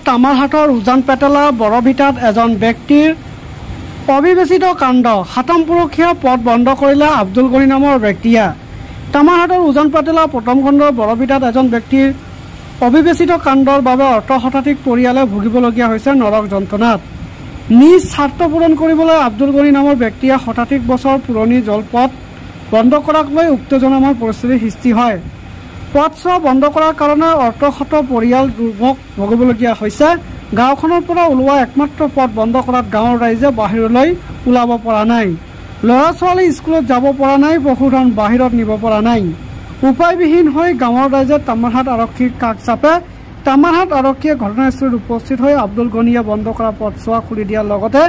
তামাৰহাটৰ উজান পেটেলা বৰভিটাত এজন ব্যক্তিৰ অবিবেচিত কাণ্ড। সাতম পুৰুষীয়া পথ বন্ধ কৰিলে আব্দুল গনি নামৰ ব্যক্তিয়ে। তামাৰহাটৰ উজান পেটেলা প্ৰথম খণ্ডৰ বৰভিটাত এজন ব্যক্তিৰ অবিবেচিত কাণ্ডৰ বাবে অৰ্ধশতাধিক পৰিয়ালে ভুগিবলগীয়া হৈছে নৰক যন্ত্ৰণাত। নিজ স্বাৰ্থ পূৰণ কৰিবলৈ আব্দুল গনি নামৰ ব্যক্তিয়ে শতাধিক বছৰ পুৰণি জলপথ বন্ধ কৰাক লৈ উত্তেজনাময় পৰিস্থিতিৰ সৃষ্টি হয়। পথছোৱা বন্ধ কৰাৰ কাৰণে অৰ্ধশত পৰিয়াল দুৰ্ভোগ ভুগিবলগীয়া হৈছে। গাঁওখনৰ পৰা ওলোৱা একমাত্ৰ পথ বন্ধ কৰাত গাঁৱৰ ৰাইজে বাহিৰলৈ ওলাব পৰা নাই। ল'ৰা ছোৱালী স্কুলত যাব পৰা নাই, পশুধন বাহিৰত নিব পৰা নাই। উপায়বিহীন হৈ গাঁৱৰ ৰাইজে তামাৰহাট আৰক্ষীৰ কাষ চাপে। তামাৰহাট আৰক্ষীয়ে ঘটনাস্থলীত উপস্থিত হৈ আব্দুল গনিয়ে বন্ধ কৰা পথছোৱা খুলি দিয়াৰ লগতে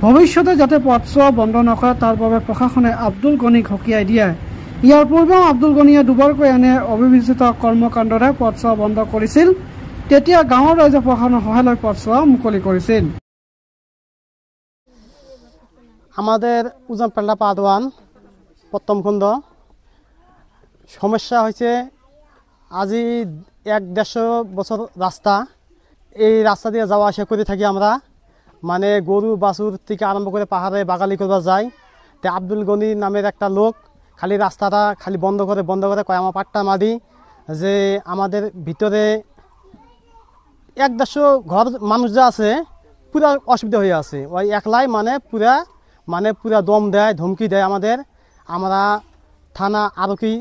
ভৱিষ্যতে যাতে পথছোৱা বন্ধ নকৰে তাৰ বাবে প্ৰশাসনে আব্দুল গনিক সকীয়াই দিয়ে। ইয়াৰ পূৰ্বেও আব্দুল গনিয়ে দুবাৰকৈ এনে অবিবেচিত কৰ্মকাণ্ডৰে পথছোৱা বন্ধ কৰিছিল। তেতিয়া গাঁৱৰ ৰাইজে প্ৰশাসনৰ সহায় লৈ পথছোৱা মুকলি কৰিছিল। আমাদের উজান পেটেলা পার্ট 1 প্রথম খণ্ড সমস্যা হয়েছে আজি ১-১৫০ বছর রাস্তা। এই রাস্তা দিয়ে যাওয়া আসা করে থাকি আমরা, মানে গরু বাছুর থেকে আরম্ভ করে পাহাড়ে বাগালি করবা যায়। তো আব্দুল গনি নামের একটা লোক খালি রাস্তাটা খালি বন্ধ করে কয় আমার পাট্টা মারি যে আমাদের ভিতরে ১-১৫০ ঘর মানুষ যা আছে পুরা অসুবিধা হয়ে আছে। ওই একলাই পুরা দম দেয়, ধমকি দেয় আমাদের। আমরা থানা আরক্ষী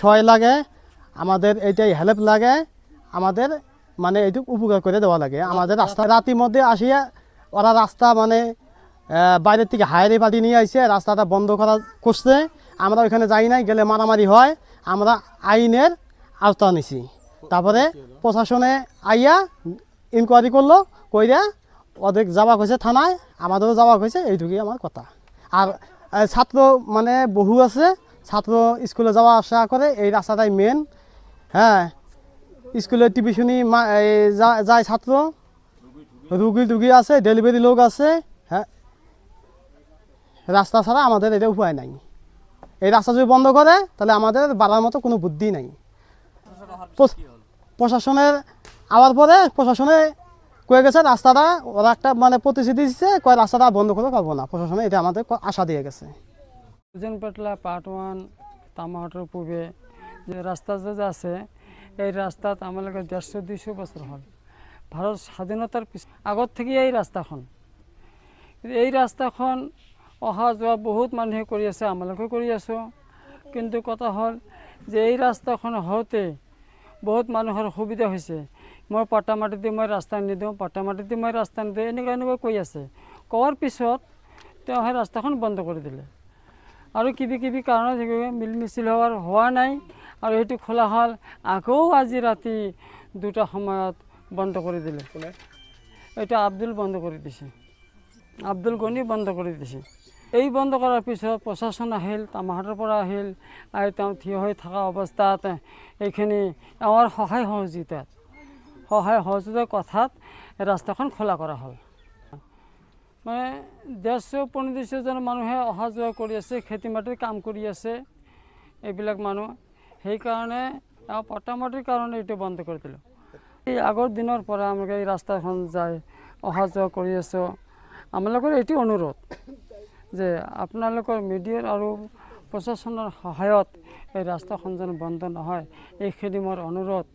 সহায় লাগে, আমাদের এইটাই হেল্প লাগে, আমাদের এইটুকু উপকার করে দেওয়া লাগে। আমাদের রাস্তা রাতের মধ্যে আসিয়া ওরা রাস্তা বাইরের থেকে হায়ারে পাটি নিয়ে আসছে, রাস্তাটা বন্ধ করা করছে। আমরা ওইখানে যাই নাই, গেলে মারামারি হয়। আমরা আইনের আওতা নিছি। তারপরে প্রশাসনে আইয়া ইনকোয়ারি করলো, কইরা ওদের যাওয়া হয়েছে থানায়, আমাদেরও যাওয়া হয়েছে। এইটুকুই আমার কথা। আর ছাত্র বহু আছে, ছাত্র স্কুলে যাওয়া আসা করে, এই রাস্তাটাই মেন। হ্যাঁ, স্কুলে টিউশনি যায় ছাত্র, রুগী আছে, ডেলিভারি লোক আছে। হ্যাঁ, রাস্তা ছাড়া আমাদের এটা উপায় নাই। এই রাস্তা যদি বন্ধ করে তাহলে আমাদের বাড়ার মতো কোনো বুদ্ধি নাই। প্রশাসনের আওয়ার পরে প্রশাসনে কয়ে গেছে রাস্তাটা ওরা একটা প্রতিশ্রুতি দিচ্ছে, কয় রাস্তাটা বন্ধ করতে পারবো না। প্রশাসনে এটা আমাদের আশা দিয়ে গেছে। উজান পেটেলা পার্ট 1 তামারহাটের পূর্বে যে রাস্তা যে আছে, এই রাস্তাত আমাদের ১৫০-২০০ বছর হল। ভারত স্বাধীনতার আগত থেকে এই রাস্তাখন, এই রাস্তাখন অহা যোৱা বহুত মানুহে কৰি আছে, আমালোকে কৰি আছোঁ। কিন্তু কথা হ'ল যে এই ৰাস্তাখন হওঁতে বহুত মানুহৰ সুবিধা হৈছে। মই পট্টা মাটি দি মই ৰাস্তা নিদিওঁ, পট্টা মাটি দি মই ৰাস্তা নিদিওঁ, এনেকুৱা কৈ আছে। কোৱাৰ পিছত তেওঁ সেই ৰাস্তাখন বন্ধ কৰি দিলে। আৰু কিবি কাৰণত মিল মিছিল হোৱা নাই। আৰু সেইটো খোলা হ'ল আকৌ আজি ৰাতি ২টা সময়ত বন্ধ কৰি দিলে। এইটো আব্দুল বন্ধ কৰি দিছে, আব্দুল গনি বন্ধ কৰি দিছে। এই বন্ধ কৰাৰ পিছত প্ৰশাসন আহিল, তামাৰহাটৰ পৰা আহিল। তেওঁ থিয় হৈ থকা অৱস্থাত এইখিনি আমাৰ সহায় সহযোগিতাৰ কথাত ৰাস্তাখন খোলা কৰা হ'ল। ১৫০-২৫০জন মানুহে অহা যোৱা কৰি আছে, খেতি মাটিৰ কাম কৰি আছে এইবিলাক মানুহ। সেইকাৰণে পট্টা মাটিৰ কাৰণে এইটো বন্ধ কৰি দিলোঁ। এই আগৰ দিনৰ পৰা আমালোকে এই ৰাস্তাখন যায় অহা যোৱা কৰি আছোঁ। আমালোকৰ এইটো অনুৰোধ যে আপোনালোকৰ মিডিয়াৰ আৰু প্ৰশাসনৰ সহায়ত এই ৰাস্তাখন যেন বন্ধ নহয়, এইখিনি মোৰ অনুৰোধ।